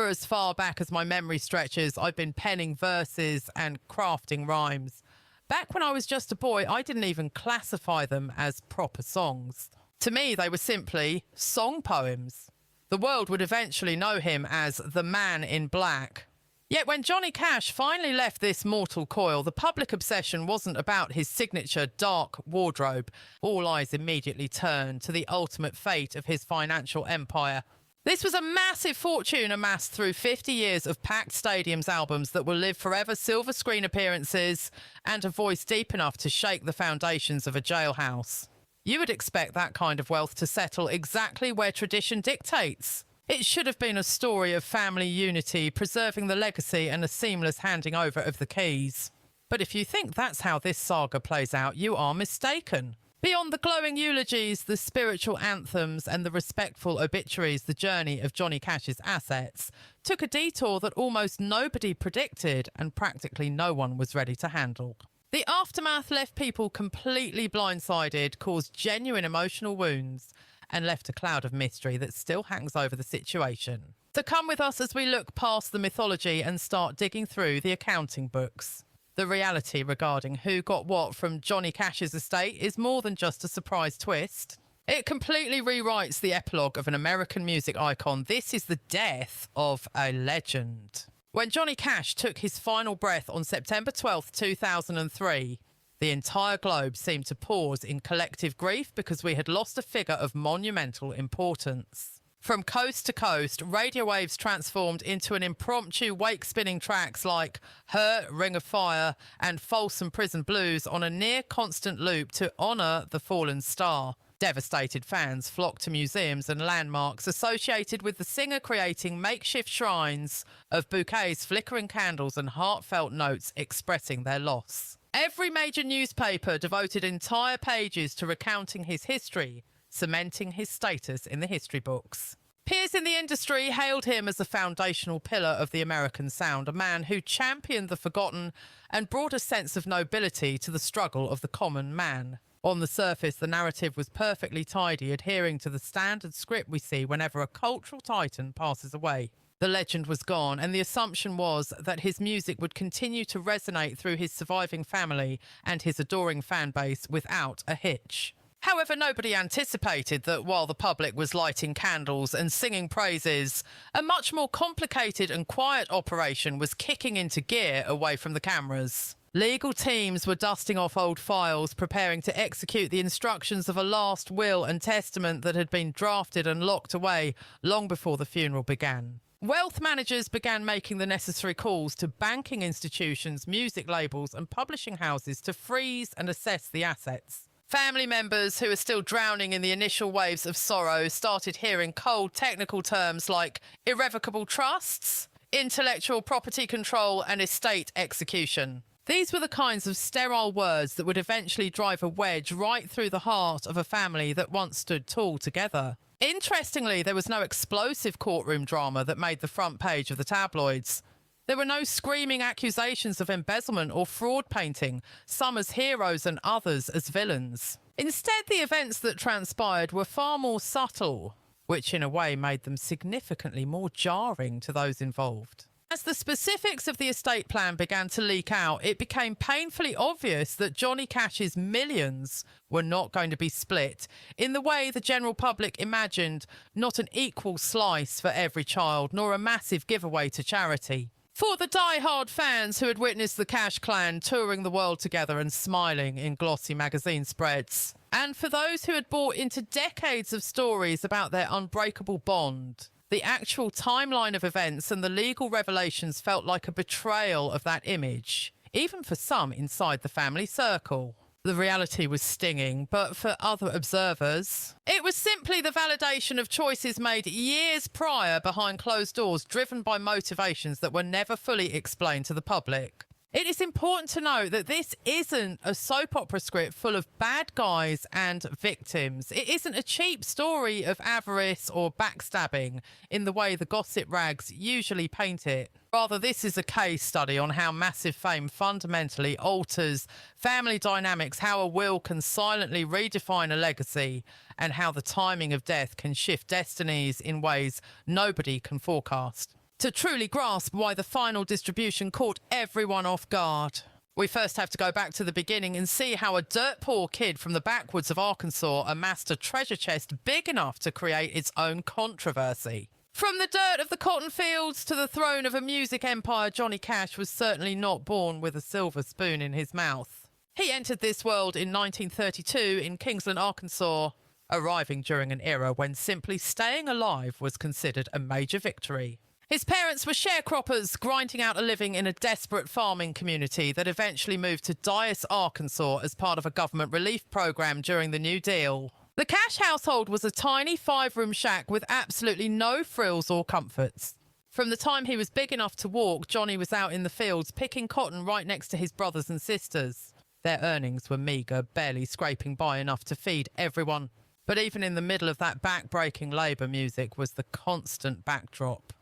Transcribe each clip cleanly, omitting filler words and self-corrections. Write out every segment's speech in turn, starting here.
For as far back as my memory stretches, I've been penning verses and crafting rhymes. Back when I was just a boy, I didn't even classify them as proper songs. To me, they were simply song poems. The world would eventually know him as the Man in Black. Yet when Johnny Cash finally left this mortal coil, the public obsession wasn't about his signature dark wardrobe. All eyes immediately turned to the ultimate fate of his financial empire. This was a massive fortune amassed through 50 years of packed stadiums albums that will live forever, silver screen appearances, and a voice deep enough to shake the foundations of a jailhouse. You would expect that kind of wealth to settle exactly where tradition dictates. It should have been a story of family unity, preserving the legacy and a seamless handing over of the keys. But if you think that's how this saga plays out, you are mistaken. Beyond the glowing eulogies, the spiritual anthems and the respectful obituaries, the journey of Johnny Cash's assets took a detour that almost nobody predicted and practically no one was ready to handle. The aftermath left people completely blindsided, caused genuine emotional wounds, and left a cloud of mystery that still hangs over the situation. So come with us as we look past the mythology and start digging through the accounting books. The reality regarding who got what from Johnny Cash's estate is more than just a surprise twist. It completely rewrites the epilogue of an American music icon. This is the death of a legend. When Johnny Cash took his final breath on September 12th, 2003, the entire globe seemed to pause in collective grief because we had lost a figure of monumental importance. From coast to coast, radio waves transformed into an impromptu wake-spinning tracks like Hurt, Ring of Fire and Folsom Prison Blues on a near-constant loop to honour the fallen star. Devastated fans flocked to museums and landmarks associated with the singer, creating makeshift shrines of bouquets, flickering candles and heartfelt notes expressing their loss. Every major newspaper devoted entire pages to recounting his history, cementing his status in the history books. Peers in the industry hailed him as a foundational pillar of the American sound, a man who championed the forgotten and brought a sense of nobility to the struggle of the common man. On the surface, the narrative was perfectly tidy, adhering to the standard script we see whenever a cultural titan passes away. The legend was gone, and the assumption was that his music would continue to resonate through his surviving family and his adoring fan base without a hitch. However, nobody anticipated that while the public was lighting candles and singing praises, a much more complicated and quiet operation was kicking into gear away from the cameras. Legal teams were dusting off old files, preparing to execute the instructions of a last will and testament that had been drafted and locked away long before the funeral began. Wealth managers began making the necessary calls to banking institutions, music labels and publishing houses to freeze and assess the assets. Family members who were still drowning in the initial waves of sorrow started hearing cold technical terms like irrevocable trusts, intellectual property control and estate execution. These were the kinds of sterile words that would eventually drive a wedge right through the heart of a family that once stood tall together. Interestingly, there was no explosive courtroom drama that made the front page of the tabloids. There were no screaming accusations of embezzlement or fraud painting, some as heroes and others as villains. Instead, the events that transpired were far more subtle, which in a way made them significantly more jarring to those involved. As the specifics of the estate plan began to leak out, it became painfully obvious that Johnny Cash's millions were not going to be split in the way the general public imagined, not an equal slice for every child, nor a massive giveaway to charity. For the die-hard fans who had witnessed the Cash clan touring the world together and smiling in glossy magazine spreads, and for those who had bought into decades of stories about their unbreakable bond, the actual timeline of events and the legal revelations felt like a betrayal of that image, even for some inside the family circle. The reality was stinging, but for other observers, it was simply the validation of choices made years prior behind closed doors, driven by motivations that were never fully explained to the public. It is important to note that this isn't a soap opera script full of bad guys and victims. It isn't a cheap story of avarice or backstabbing in the way the gossip rags usually paint it. Rather, this is a case study on how massive fame fundamentally alters family dynamics, how a will can silently redefine a legacy, and how the timing of death can shift destinies in ways nobody can forecast. to truly grasp why the final distribution caught everyone off guard. We first have to go back to the beginning and see how a dirt poor kid from the backwoods of Arkansas amassed a treasure chest big enough to create its own controversy. From the dirt of the cotton fields to the throne of a music empire, Johnny Cash was certainly not born with a silver spoon in his mouth. He entered this world in 1932 in Kingsland, Arkansas, arriving during an era when simply staying alive was considered a major victory. His parents were sharecroppers, grinding out a living in a desperate farming community that eventually moved to Dyess, Arkansas as part of a government relief program during the New Deal. The Cash household was a tiny 5-room shack with absolutely no frills or comforts. From the time he was big enough to walk, Johnny was out in the fields picking cotton right next to his brothers and sisters. Their earnings were meagre, barely scraping by enough to feed everyone. But even in the middle of that back-breaking labour, music was the constant backdrop.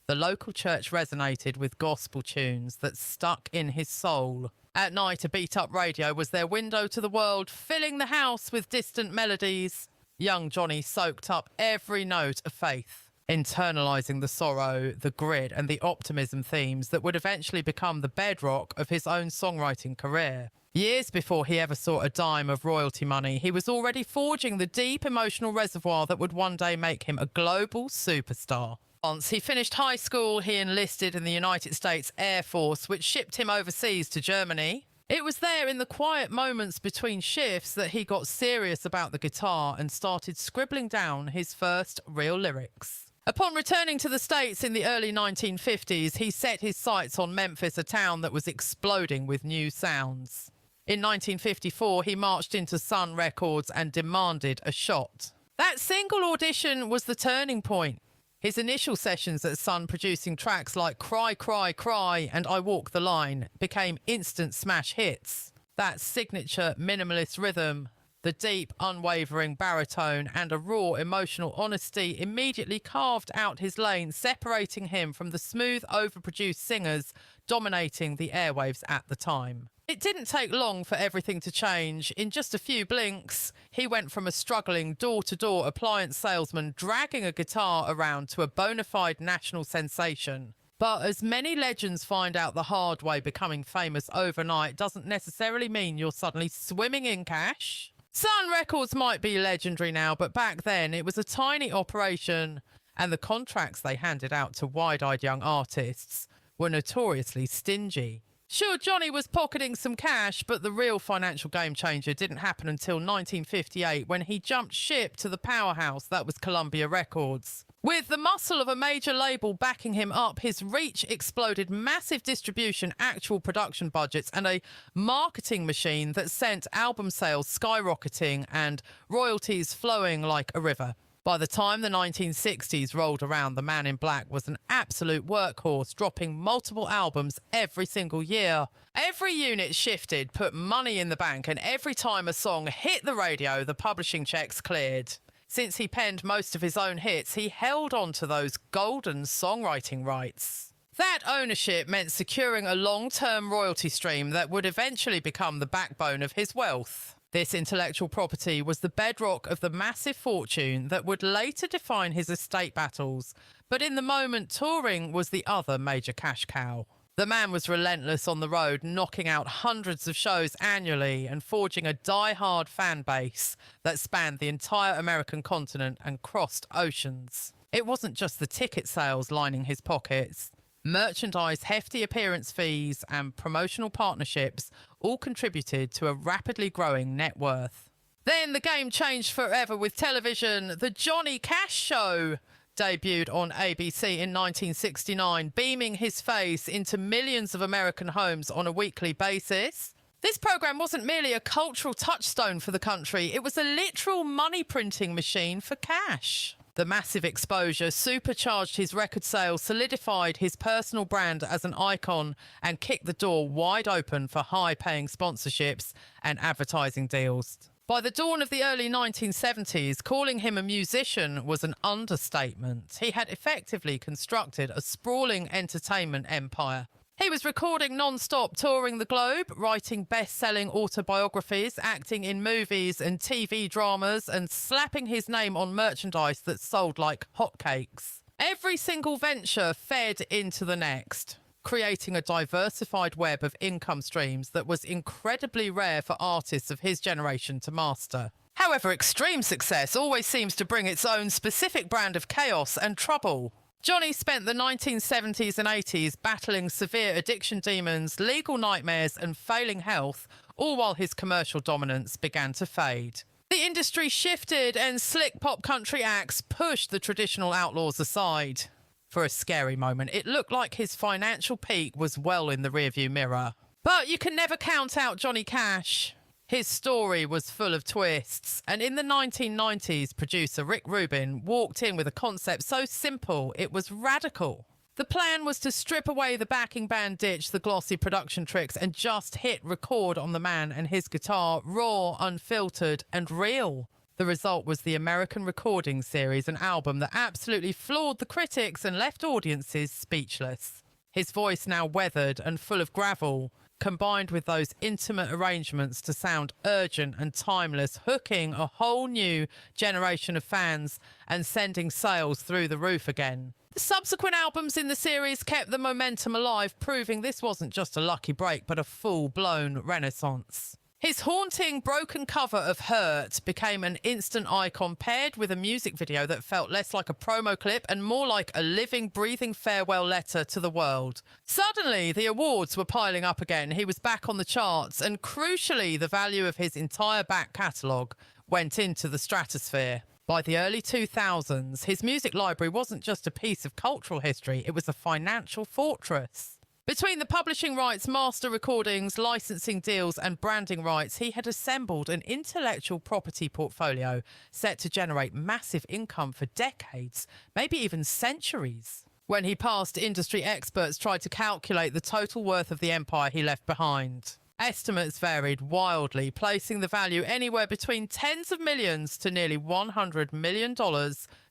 The local church resonated with gospel tunes that stuck in his soul. At night, a beat-up radio was their window to the world, filling the house with distant melodies. Young Johnny soaked up every note of faith, internalising the sorrow, the grit and the optimism themes that would eventually become the bedrock of his own songwriting career. Years before he ever saw a dime of royalty money, he was already forging the deep emotional reservoir that would one day make him a global superstar. Once he finished high school, he enlisted in the United States Air Force, which shipped him overseas to Germany. It was there in the quiet moments between shifts that he got serious about the guitar and started scribbling down his first real lyrics. Upon returning to the States in the early 1950s, he set his sights on Memphis, a town that was exploding with new sounds. In 1954, he marched into Sun Records and demanded a shot. That single audition was the turning point. His initial sessions at Sun, producing tracks like Cry, Cry, Cry and I Walk the Line, became instant smash hits. That signature minimalist rhythm, the deep, unwavering baritone and a raw emotional honesty immediately carved out his lane, separating him from the smooth, overproduced singers dominating the airwaves at the time. It didn't take long for everything to change. In just a few blinks, he went from a struggling door-to-door appliance salesman dragging a guitar around to a bona fide national sensation. But as many legends find out the hard way, becoming famous overnight doesn't necessarily mean you're suddenly swimming in cash. Sun Records might be legendary now, but back then it was a tiny operation, and the contracts they handed out to wide-eyed young artists were notoriously stingy. Sure, Johnny was pocketing some cash, but the real financial game changer didn't happen until 1958 when he jumped ship to the powerhouse that was Columbia Records. With the muscle of a major label backing him up, his reach exploded, massive distribution, actual production budgets, and a marketing machine that sent album sales skyrocketing and royalties flowing like a river. By the time the 1960s rolled around, the Man in Black was an absolute workhorse, dropping multiple albums every single year. Every unit shifted, put money in the bank, and every time a song hit the radio, the publishing checks cleared. Since he penned most of his own hits, he held on to those golden songwriting rights. That ownership meant securing a long-term royalty stream that would eventually become the backbone of his wealth. This intellectual property was the bedrock of the massive fortune that would later define his estate battles, but in the moment, touring was the other major cash cow. The man was relentless on the road, knocking out hundreds of shows annually and forging a die-hard fan base that spanned the entire American continent and crossed oceans. It wasn't just the ticket sales lining his pockets. Merchandise, hefty appearance fees and promotional partnerships all contributed to a rapidly growing net worth. Then the game changed forever with television. The Johnny Cash Show debuted on ABC in 1969, beaming his face into millions of American homes on a weekly basis. This programme wasn't merely a cultural touchstone for the country, it was a literal money-printing machine for cash. The massive exposure supercharged his record sales, solidified his personal brand as an icon, and kicked the door wide open for high-paying sponsorships and advertising deals. By the dawn of the early 1970s, calling him a musician was an understatement. He had effectively constructed a sprawling entertainment empire. He was recording non-stop, touring the globe, writing best-selling autobiographies, acting in movies and TV dramas, and slapping his name on merchandise that sold like hotcakes. Every single venture fed into the next, creating a diversified web of income streams that was incredibly rare for artists of his generation to master. However, extreme success always seems to bring its own specific brand of chaos and trouble. Johnny spent the 1970s and 80s battling severe addiction demons, legal nightmares and failing health, all while his commercial dominance began to fade. The industry shifted and slick pop country acts pushed the traditional outlaws aside. For a scary moment, it looked like his financial peak was well in the rearview mirror. But you can never count out Johnny Cash. His story was full of twists, and in the 1990s, producer Rick Rubin walked in with a concept so simple it was radical. The plan was to strip away the backing band, ditch the glossy production tricks, and just hit record on the man and his guitar, raw, unfiltered, and real. The result was the American Recording series, an album that absolutely floored the critics and left audiences speechless. His voice now weathered and full of gravel, combined with those intimate arrangements to sound urgent and timeless, hooking a whole new generation of fans and sending sales through the roof again. The subsequent albums in the series kept the momentum alive, proving this wasn't just a lucky break, but a full-blown renaissance. His haunting, broken cover of Hurt became an instant icon, paired with a music video that felt less like a promo clip and more like a living, breathing farewell letter to the world. Suddenly, the awards were piling up again. He was back on the charts, and crucially, the value of his entire back catalogue went into the stratosphere. By the early 2000s, his music library wasn't just a piece of cultural history, it was a financial fortress. Between the publishing rights, master recordings, licensing deals and branding rights, he had assembled an intellectual property portfolio set to generate massive income for decades, maybe even centuries. When he passed, industry experts tried to calculate the total worth of the empire he left behind. Estimates varied wildly, placing the value anywhere between tens of millions to nearly $100 million,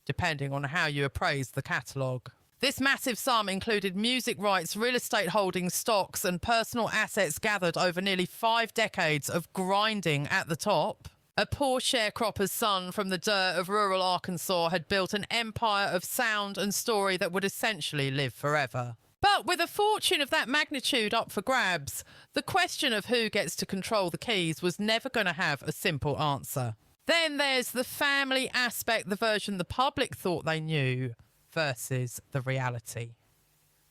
depending on how you appraise the catalogue. This massive sum included music rights, real estate holdings, stocks, and personal assets gathered over nearly 5 decades of grinding at the top. A poor sharecropper's son from the dirt of rural Arkansas had built an empire of sound and story that would essentially live forever. But with a fortune of that magnitude up for grabs, the question of who gets to control the keys was never going to have a simple answer. Then there's the family aspect, the version the public thought they knew, versus the reality.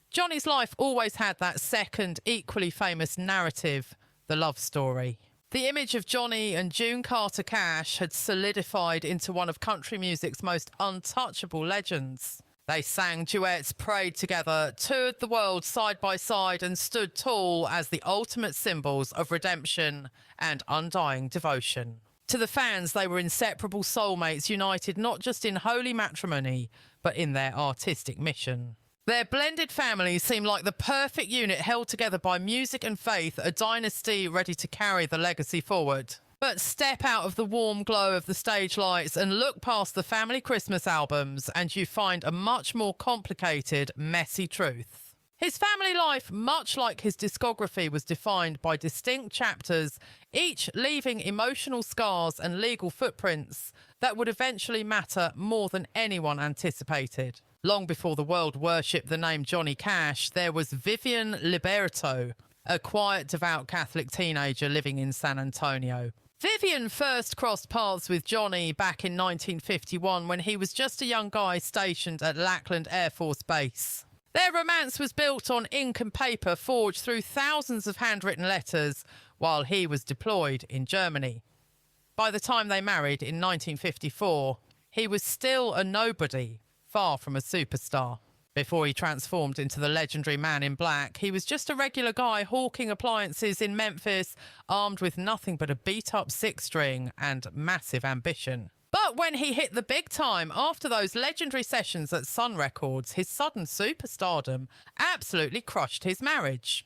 Johnny's life always had that second, equally famous narrative, the love story. The image of Johnny and June Carter Cash had solidified into one of country music's most untouchable legends. They sang duets, prayed together, toured the world side by side, and stood tall as the ultimate symbols of redemption and undying devotion. To the fans, they were inseparable soulmates, united not just in holy matrimony, but in their artistic mission. Their blended families seemed like the perfect unit held together by music and faith, a dynasty ready to carry the legacy forward. But step out of the warm glow of the stage lights and look past the family Christmas albums, and you find a much more complicated, messy truth. His family life, much like his discography, was defined by distinct chapters, each leaving emotional scars and legal footprints that would eventually matter more than anyone anticipated. Long before the world worshipped the name Johnny Cash, there was Vivian Liberto, a quiet, devout Catholic teenager living in San Antonio. Vivian first crossed paths with Johnny back in 1951 when he was just a young guy stationed at Lackland Air Force Base. Their romance was built on ink and paper forged through thousands of handwritten letters while he was deployed in Germany. By the time they married in 1954, he was still a nobody, far from a superstar. Before he transformed into the legendary Man in Black, he was just a regular guy hawking appliances in Memphis, armed with nothing but a beat-up 6-string and massive ambition. But when he hit the big time after those legendary sessions at Sun Records, his sudden superstardom absolutely crushed his marriage.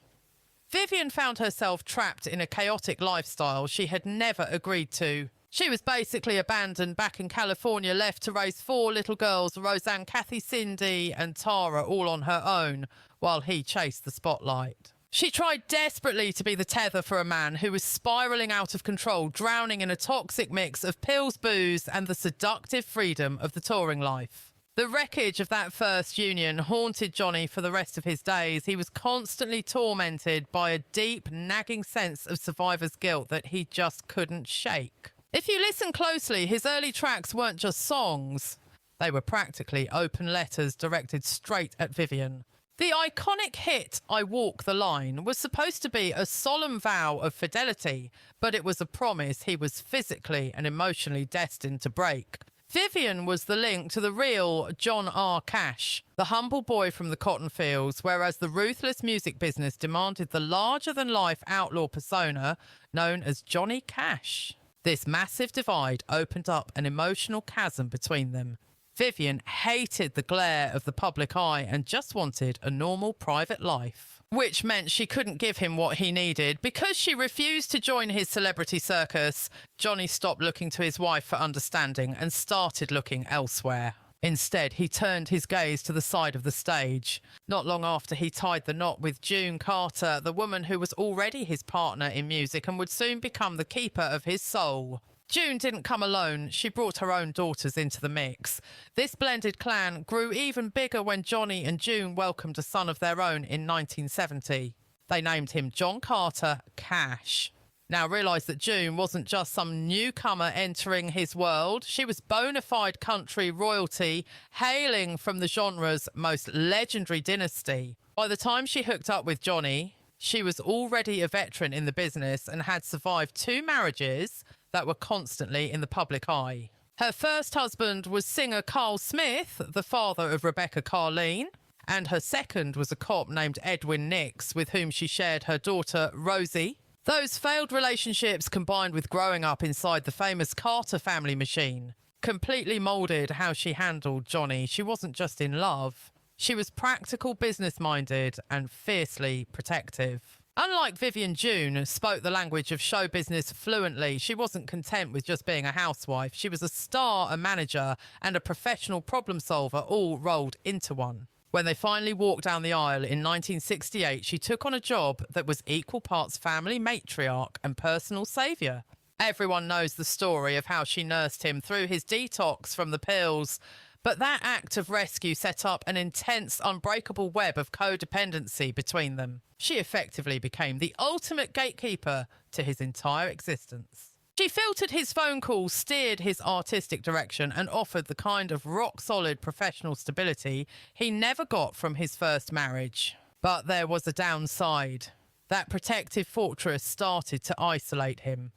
Vivian found herself trapped in a chaotic lifestyle she had never agreed to. She was basically abandoned back in California, left to raise 4 little girls, Roseanne, Kathy, Cindy and Tara, all on her own, while he chased the spotlight. She tried desperately to be the tether for a man who was spiralling out of control, drowning in a toxic mix of pills, booze and the seductive freedom of the touring life. The wreckage of that first union haunted Johnny for the rest of his days. He was constantly tormented by a deep, nagging sense of survivor's guilt that he just couldn't shake. If you listen closely, his early tracks weren't just songs. They were practically open letters directed straight at Vivian. The iconic hit, I Walk the Line, was supposed to be a solemn vow of fidelity, but it was a promise he was physically and emotionally destined to break. Vivian was the link to the real John R. Cash, the humble boy from the cotton fields, whereas the ruthless music business demanded the larger-than-life outlaw persona known as Johnny Cash. This massive divide opened up an emotional chasm between them. Vivian hated the glare of the public eye and just wanted a normal private life, which meant she couldn't give him what he needed. Because she refused to join his celebrity circus, Johnny stopped looking to his wife for understanding and started looking elsewhere. Instead, he turned his gaze to the side of the stage. Not long after he tied the knot with June Carter, the woman who was already his partner in music and would soon become the keeper of his soul. June didn't come alone. She brought her own daughters into the mix. This blended clan grew even bigger when Johnny and June welcomed a son of their own in 1970. They named him John Carter Cash. Now realise that June wasn't just some newcomer entering his world. She was bona fide country royalty, hailing from the genre's most legendary dynasty. By the time she hooked up with Johnny, she was already a veteran in the business and had survived 2 marriages that were constantly in the public eye. Her first husband was singer Carl Smith, the father of Rebecca Carlene, and her second was a cop named Edwin Nix, with whom she shared her daughter Rosie. Those failed relationships, combined with growing up inside the famous Carter family machine, completely moulded how she handled Johnny. She wasn't just in love. She was practical, business-minded, and fiercely protective. Unlike Vivian, June spoke the language of show business fluently. She wasn't content with just being a housewife. She was a star, a manager, and a professional problem solver, all rolled into one. When they finally walked down the aisle in 1968, she took on a job that was equal parts family matriarch and personal saviour. Everyone knows the story of how she nursed him through his detox from the pills. But that act of rescue set up an intense, unbreakable web of codependency between them. She effectively became the ultimate gatekeeper to his entire existence. She filtered his phone calls, steered his artistic direction, and offered the kind of rock-solid professional stability he never got from his first marriage. But there was a downside. That protective fortress started to isolate him.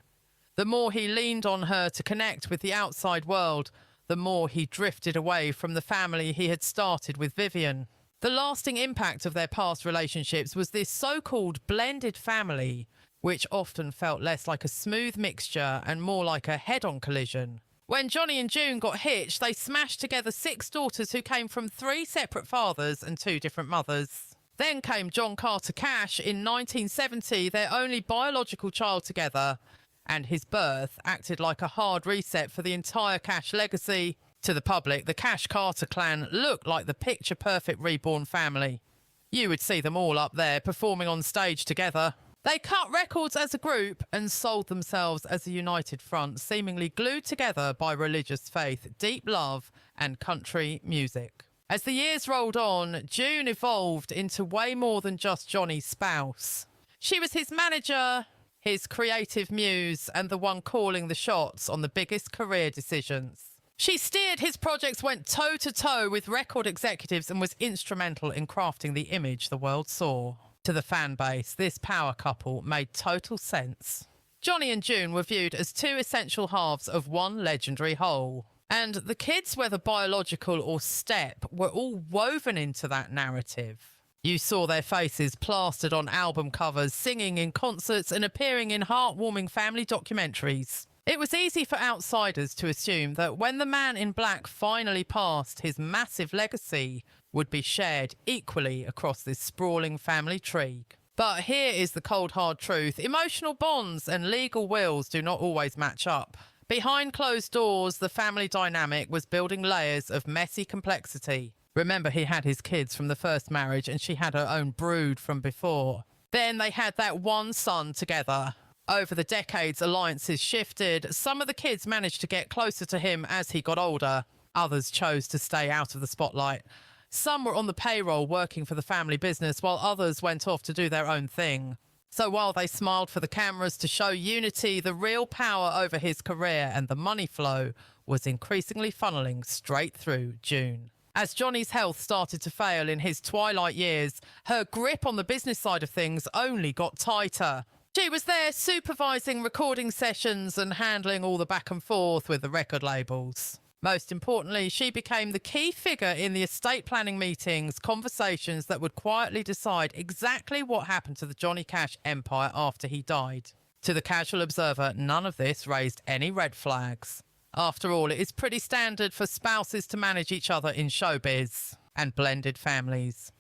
The more he leaned on her to connect with the outside world, the more he drifted away from the family he had started with Vivian. The lasting impact of their past relationships was this so-called blended family, which often felt less like a smooth mixture and more like a head-on collision. When Johnny and June got hitched, they smashed together 6 daughters who came from 3 separate fathers and 2 different mothers. Then came John Carter Cash in 1970, their only biological child together, and his birth acted like a hard reset for the entire Cash legacy. To the public, the Cash-Carter clan looked like the picture-perfect reborn family. You would see them all up there performing on stage together. They cut records as a group and sold themselves as a united front, seemingly glued together by religious faith, deep love, and country music. As the years rolled on, June evolved into way more than just Johnny's spouse. She was his manager, his creative muse, and the one calling the shots on the biggest career decisions. She steered his projects, went toe-to-toe with record executives, and was instrumental in crafting the image the world saw. To the fan base, this power couple made total sense. Johnny and June were viewed as 2 essential halves of one legendary whole. And the kids, whether biological or step, were all woven into that narrative. You saw their faces plastered on album covers, singing in concerts and appearing in heartwarming family documentaries. It was easy for outsiders to assume that when the man in black finally passed, his massive legacy would be shared equally across this sprawling family tree. But here is the cold hard truth. Emotional bonds and legal wills do not always match up. Behind closed doors, the family dynamic was building layers of messy complexity. Remember, he had his kids from the first marriage and she had her own brood from before. Then they had that one son together. Over the decades, alliances shifted. Some of the kids managed to get closer to him as he got older. Others chose to stay out of the spotlight. Some were on the payroll working for the family business, while others went off to do their own thing. So while they smiled for the cameras to show unity, the real power over his career and the money flow was increasingly funneling straight through June. As Johnny's health started to fail in his twilight years, her grip on the business side of things only got tighter. She was there supervising recording sessions and handling all the back and forth with the record labels. Most importantly, she became the key figure in the estate planning meetings, conversations that would quietly decide exactly what happened to the Johnny Cash empire after he died. To the casual observer, none of this raised any red flags. After all, it is pretty standard for spouses to manage each other in showbiz and blended families.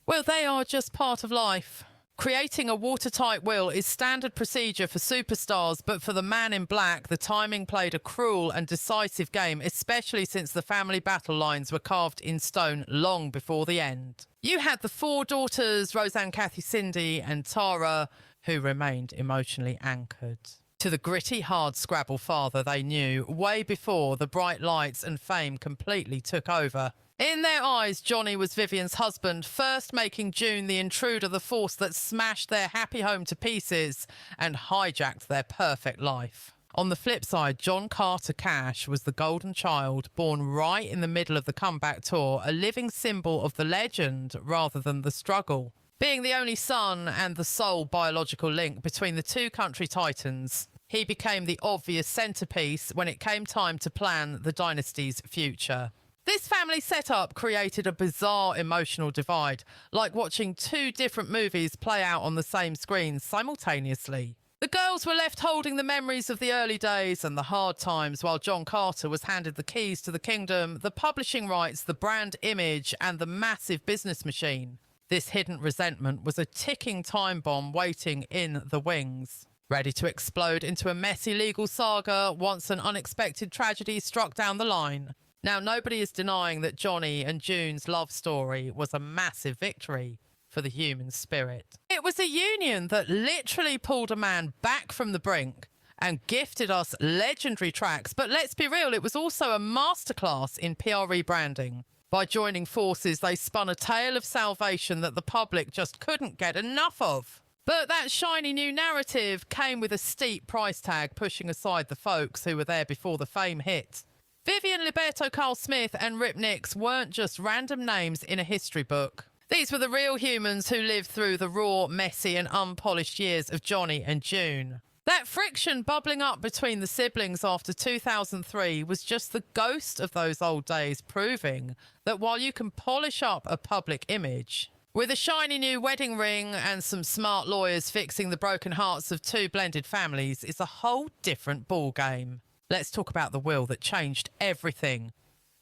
Well, they are just part of life. Creating a watertight will is standard procedure for superstars, but for the man in black, the timing played a cruel and decisive game, especially since the family battle lines were carved in stone long before the end. You had the four daughters, Roseanne, Kathy, Cindy and Tara, who remained emotionally anchored to the gritty, hard Scrabble father they knew way before the bright lights and fame completely took over. In their eyes, Johnny was Vivian's husband, first making June the intruder, the force that smashed their happy home to pieces and hijacked their perfect life. On the flip side, John Carter Cash was the golden child, born right in the middle of the comeback tour, a living symbol of the legend rather than the struggle. Being the only son and the sole biological link between the two country titans, he became the obvious centerpiece when it came time to plan the dynasty's future. This family setup created a bizarre emotional divide, like watching two different movies play out on the same screen simultaneously. The girls were left holding the memories of the early days and the hard times, while John Carter was handed the keys to the kingdom, the publishing rights, the brand image, and the massive business machine. This hidden resentment was a ticking time bomb waiting in the wings, ready to explode into a messy legal saga once an unexpected tragedy struck down the line. Now, nobody is denying that Johnny and June's love story was a massive victory for the human spirit. It was a union that literally pulled a man back from the brink and gifted us legendary tracks. But let's be real, it was also a masterclass in PR rebranding. By joining forces, they spun a tale of salvation that the public just couldn't get enough of. But that shiny new narrative came with a steep price tag, pushing aside the folks who were there before the fame hit. Vivian Liberto, Carl Smith and Rip Nix weren't just random names in a history book. These were the real humans who lived through the raw, messy and unpolished years of Johnny and June. That friction bubbling up between the siblings after 2003 was just the ghost of those old days, proving that while you can polish up a public image, with a shiny new wedding ring and some smart lawyers fixing the broken hearts of two blended families, is a whole different ballgame. Let's talk about the will that changed everything.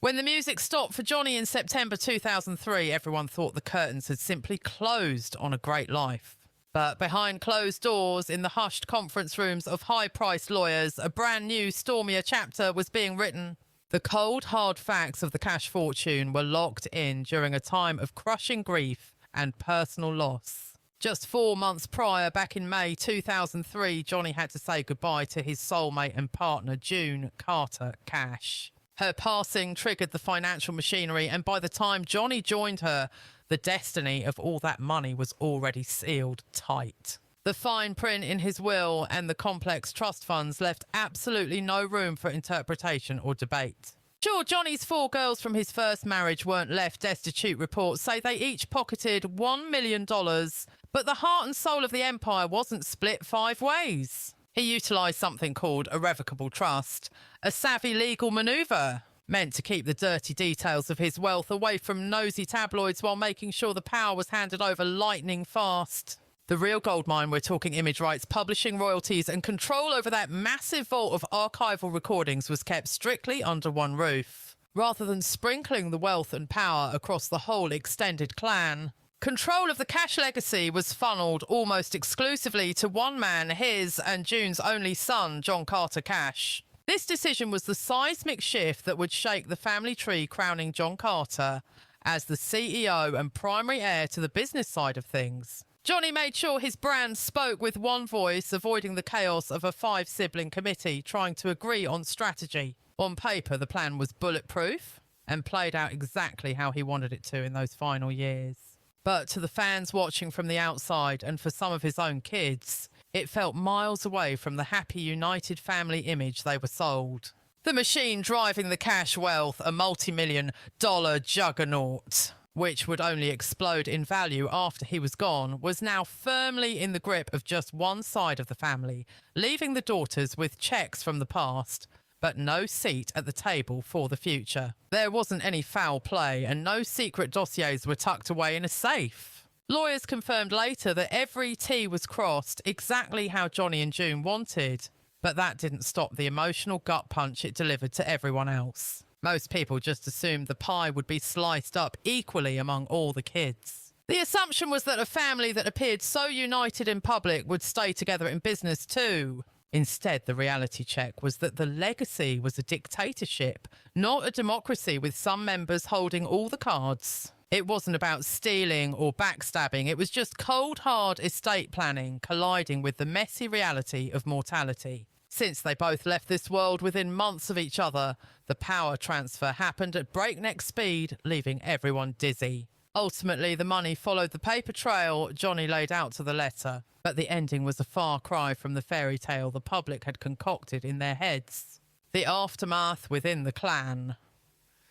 When the music stopped for Johnny in September 2003, everyone thought the curtains had simply closed on a great life. But behind closed doors, in the hushed conference rooms of high-priced lawyers, a brand new, stormier chapter was being written. The cold, hard facts of the Cash fortune were locked in during a time of crushing grief and personal loss. Just 4 months prior, back in May 2003, Johnny had to say goodbye to his soulmate and partner, June Carter Cash. Her passing triggered the financial machinery, and by the time Johnny joined her, the destiny of all that money was already sealed tight. The fine print in his will and the complex trust funds left absolutely no room for interpretation or debate. Sure, Johnny's 4 girls from his first marriage weren't left destitute. Reports say they each pocketed $1 million, but the heart and soul of the empire wasn't split 5 ways. He utilised something called irrevocable trust, a savvy legal manoeuvre meant to keep the dirty details of his wealth away from nosy tabloids while making sure the power was handed over lightning fast. The real goldmine, we're talking image rights, publishing royalties, and control over that massive vault of archival recordings was kept strictly under one roof, rather than sprinkling the wealth and power across the whole extended clan. Control of the Cash legacy was funneled almost exclusively to one man, his and June's only son, John Carter Cash. This decision was the seismic shift that would shake the family tree, crowning John Carter as the CEO and primary heir to the business side of things. Johnny made sure his brand spoke with one voice, avoiding the chaos of a 5-sibling committee trying to agree on strategy. On paper, the plan was bulletproof and played out exactly how he wanted it to in those final years. But to the fans watching from the outside and for some of his own kids, it felt miles away from the happy, united family image they were sold. The machine driving the cash wealth, a multi-million-dollar juggernaut, which would only explode in value after he was gone, was now firmly in the grip of just one side of the family, leaving the daughters with checks from the past, but no seat at the table for the future. There wasn't any foul play, and no secret dossiers were tucked away in a safe. Lawyers confirmed later that every T was crossed exactly how Johnny and June wanted, but that didn't stop the emotional gut punch it delivered to everyone else. Most people just assumed the pie would be sliced up equally among all the kids. The assumption was that a family that appeared so united in public would stay together in business too. Instead, the reality check was that the legacy was a dictatorship, not a democracy with some members holding all the cards. It wasn't about stealing or backstabbing. It was just cold, hard estate planning colliding with the messy reality of mortality. Since they both left this world within months of each other, the power transfer happened at breakneck speed, leaving everyone dizzy. Ultimately, the money followed the paper trail Johnny laid out to the letter, but the ending was a far cry from the fairy tale the public had concocted in their heads. The aftermath within the clan.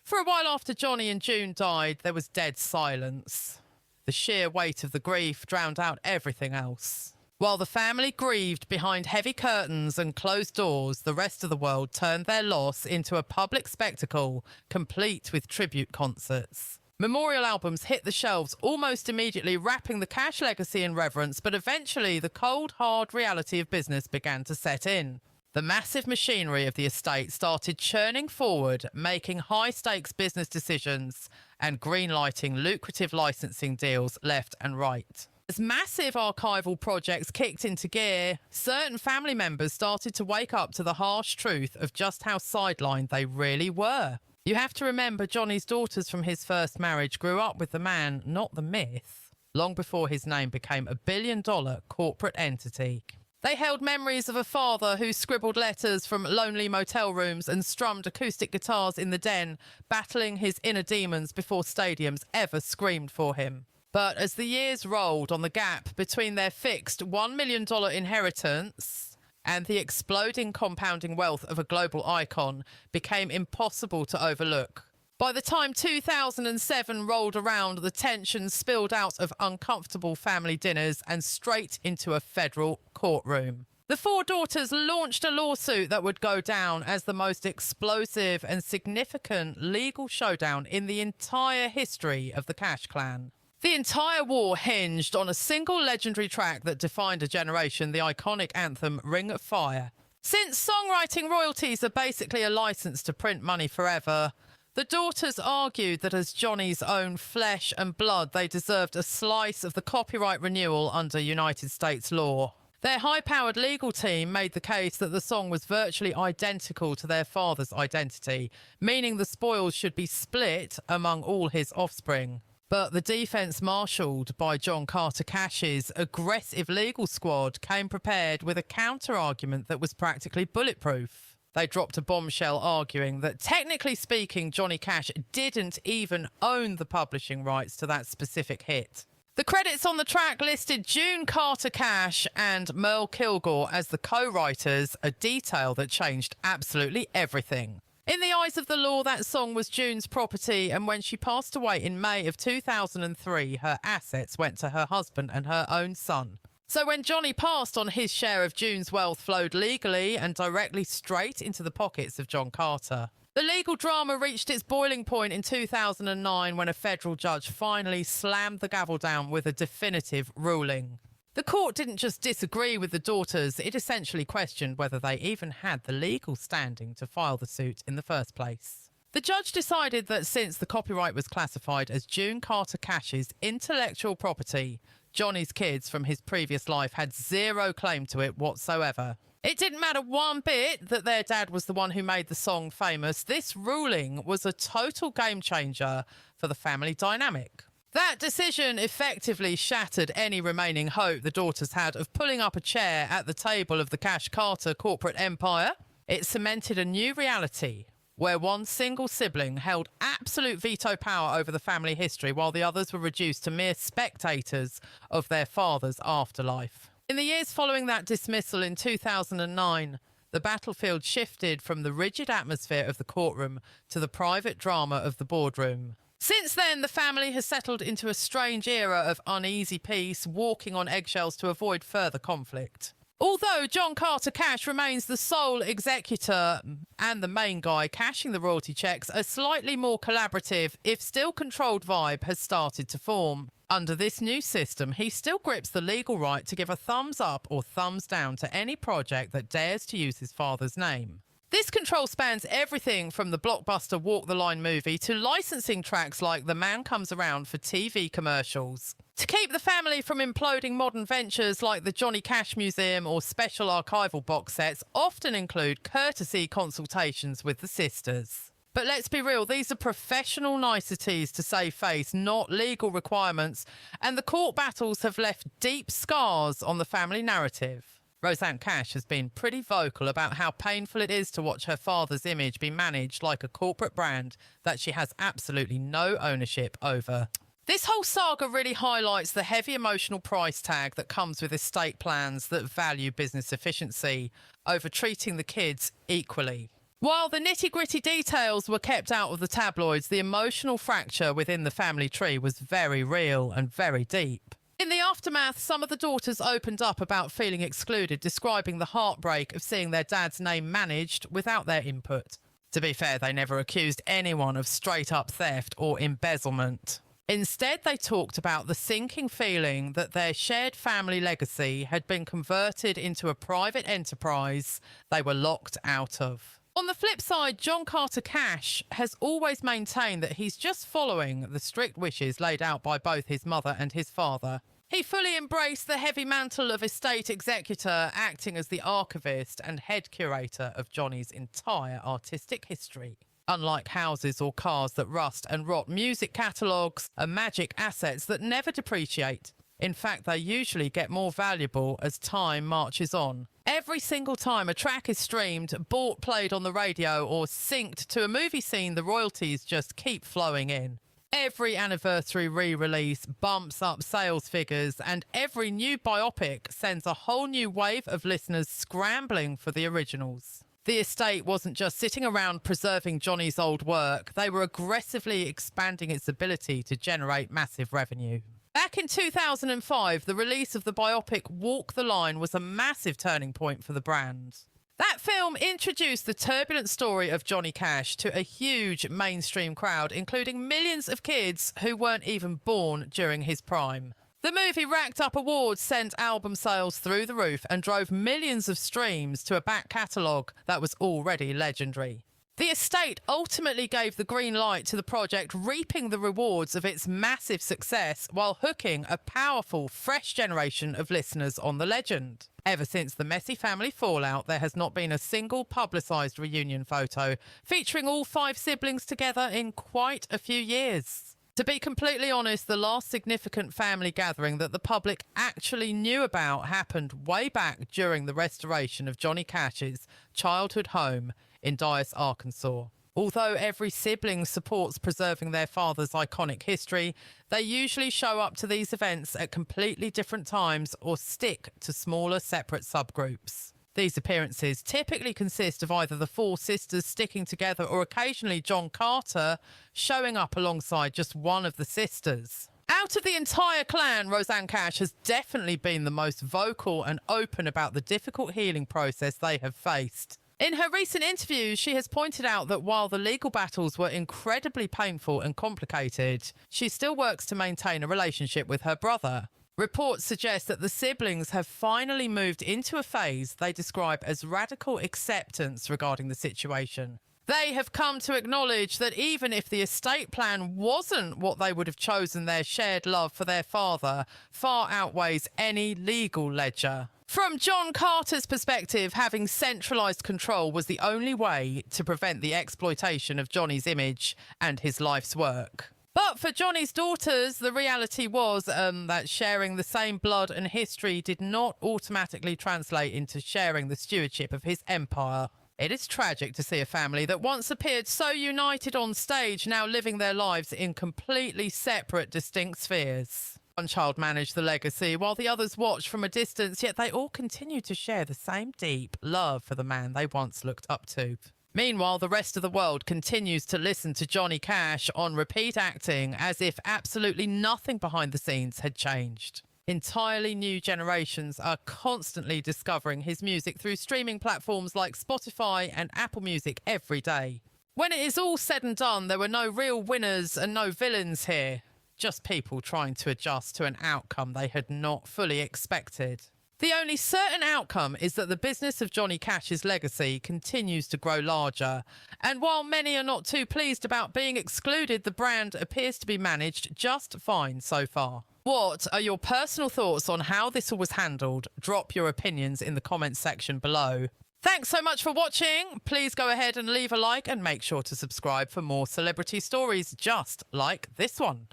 For a while after Johnny and June died, there was dead silence. The sheer weight of the grief drowned out everything else. While the family grieved behind heavy curtains and closed doors, the rest of the world turned their loss into a public spectacle, complete with tribute concerts. Memorial albums hit the shelves almost immediately, wrapping the Cash legacy in reverence, but eventually the cold, hard reality of business began to set in. The massive machinery of the estate started churning forward, making high-stakes business decisions and green-lighting lucrative licensing deals left and right. As massive archival projects kicked into gear, certain family members started to wake up to the harsh truth of just how sidelined they really were. You have to remember Johnny's daughters from his first marriage grew up with the man, not the myth, long before his name became a billion-dollar corporate entity. They held memories of a father who scribbled letters from lonely motel rooms and strummed acoustic guitars in the den, battling his inner demons before stadiums ever screamed for him. But as the years rolled on, the gap between their fixed $1 million inheritance and the exploding compounding wealth of a global icon became impossible to overlook. By the time 2007 rolled around, the tension spilled out of uncomfortable family dinners and straight into a federal courtroom. The four daughters launched a lawsuit that would go down as the most explosive and significant legal showdown in the entire history of the Cash clan. The entire war hinged on a single legendary track that defined a generation, the iconic anthem Ring of Fire. Since songwriting royalties are basically a license to print money forever, the daughters argued that as Johnny's own flesh and blood, they deserved a slice of the copyright renewal under United States law. Their high-powered legal team made the case that the song was virtually identical to their father's identity, meaning the spoils should be split among all his offspring. But the defence marshalled by John Carter Cash's aggressive legal squad came prepared with a counter-argument that was practically bulletproof. They dropped a bombshell arguing that, technically speaking, Johnny Cash didn't even own the publishing rights to that specific hit. The credits on the track listed June Carter Cash and Merle Kilgore as the co-writers, a detail that changed absolutely everything. In the eyes of the law, that song was June's property, and when she passed away in May of 2003, her assets went to her husband and her own son. So when Johnny passed on, his share of June's wealth flowed legally and directly straight into the pockets of John Carter. The legal drama reached its boiling point in 2009 when a federal judge finally slammed the gavel down with a definitive ruling. The court didn't just disagree with the daughters, it essentially questioned whether they even had the legal standing to file the suit in the first place. The judge decided that since the copyright was classified as June Carter Cash's intellectual property, Johnny's kids from his previous life had zero claim to it whatsoever. It didn't matter one bit that their dad was the one who made the song famous. This ruling was a total game changer for the family dynamic. That decision effectively shattered any remaining hope the daughters had of pulling up a chair at the table of the Cash Carter corporate empire. It cemented a new reality. where one single sibling held absolute veto power over the family history while the others were reduced to mere spectators of their father's afterlife. In the years following that dismissal in 2009, the battlefield shifted from the rigid atmosphere of the courtroom to the private drama of the boardroom. Since then, the family has settled into a strange era of uneasy peace, walking on eggshells to avoid further conflict. Although John Carter Cash remains the sole executor and the main guy cashing the royalty checks, a slightly more collaborative, if still controlled vibe has started to form. Under this new system, he still grips the legal right to give a thumbs up or thumbs down to any project that dares to use his father's name. This control spans everything from the blockbuster Walk the Line movie to licensing tracks like The Man Comes Around for TV commercials. To keep the family from imploding, modern ventures like the Johnny Cash Museum or special archival box sets often include courtesy consultations with the sisters. But let's be real, these are professional niceties to save face, not legal requirements, and the court battles have left deep scars on the family narrative. Rosanne Cash has been pretty vocal about how painful it is to watch her father's image be managed like a corporate brand that she has absolutely no ownership over. This whole saga really highlights the heavy emotional price tag that comes with estate plans that value business efficiency over treating the kids equally. While the nitty-gritty details were kept out of the tabloids, the emotional fracture within the family tree was very real and very deep. In the aftermath, some of the daughters opened up about feeling excluded, describing the heartbreak of seeing their dad's name managed without their input. To be fair, they never accused anyone of straight-up theft or embezzlement. Instead, they talked about the sinking feeling that their shared family legacy had been converted into a private enterprise they were locked out of. On the flip side, John Carter Cash has always maintained that he's just following the strict wishes laid out by both his mother and his father. He fully embraced the heavy mantle of estate executor, acting as the archivist and head curator of Johnny's entire artistic history. Unlike houses or cars that rust and rot, music catalogues are magic assets that never depreciate. In fact, they usually get more valuable as time marches on. Every single time a track is streamed, bought, played on the radio, or synced to a movie scene, the royalties just keep flowing in. Every anniversary re-release bumps up sales figures, and every new biopic sends a whole new wave of listeners scrambling for the originals. The estate wasn't just sitting around preserving Johnny's old work, they were aggressively expanding its ability to generate massive revenue. Back in 2005, the release of the biopic Walk the Line was a massive turning point for the brand. That film introduced the turbulent story of Johnny Cash to a huge mainstream crowd, including millions of kids who weren't even born during his prime. The movie racked up awards, sent album sales through the roof, and drove millions of streams to a back catalogue that was already legendary. The estate ultimately gave the green light to the project, reaping the rewards of its massive success while hooking a powerful, fresh generation of listeners on the legend. Ever since the messy family fallout, there has not been a single publicised reunion photo featuring all 5 siblings together in quite a few years. To be completely honest, the last significant family gathering that the public actually knew about happened way back during the restoration of Johnny Cash's childhood home in Dyess, Arkansas. Although every sibling supports preserving their father's iconic history, they usually show up to these events at completely different times or stick to smaller separate subgroups. These appearances typically consist of either the 4 sisters sticking together or occasionally John Carter showing up alongside just one of the sisters. Out of the entire clan, Rosanne Cash has definitely been the most vocal and open about the difficult healing process they have faced. In her recent interviews, she has pointed out that while the legal battles were incredibly painful and complicated, she still works to maintain a relationship with her brother. Reports suggest that the siblings have finally moved into a phase they describe as radical acceptance regarding the situation. They have come to acknowledge that even if the estate plan wasn't what they would have chosen, their shared love for their father far outweighs any legal ledger. From John Carter's perspective, having centralised control was the only way to prevent the exploitation of Johnny's image and his life's work. But for Johnny's daughters, the reality was that sharing the same blood and history did not automatically translate into sharing the stewardship of his empire. It is tragic to see a family that once appeared so united on stage now living their lives in completely separate, distinct spheres. One child managed the legacy while the others watched from a distance, yet they all continue to share the same deep love for the man they once looked up to. Meanwhile, the rest of the world continues to listen to Johnny Cash on repeat, acting as if absolutely nothing behind the scenes had changed. Entirely new generations are constantly discovering his music through streaming platforms like Spotify and Apple Music every day. When it is all said and done, there were no real winners and no villains here. Just people trying to adjust to an outcome they had not fully expected. The only certain outcome is that the business of Johnny Cash's legacy continues to grow larger. And while many are not too pleased about being excluded, the brand appears to be managed just fine so far. What are your personal thoughts on how this all was handled? Drop your opinions in the comments section below. Thanks so much for watching. Please go ahead and leave a like and make sure to subscribe for more celebrity stories just like this one.